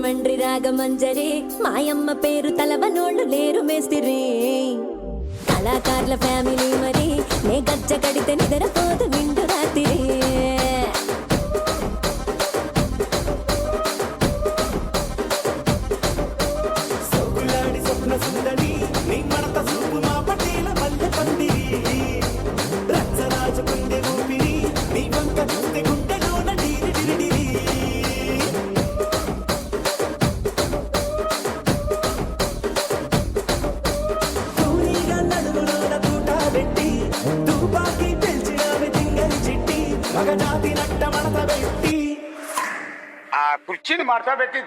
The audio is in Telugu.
రాజమండ్రి రాగమంజరి మాయమ్మ పేరు తలవనోళ్ళు లేరు మేస్తిరి కళాకారుల ఫ్యామిలీ మరి నే గజ్జ కడితే నిద్రపోదు నిండు రాత్రి ఆ కుర్చీని మార్చా పెట్టి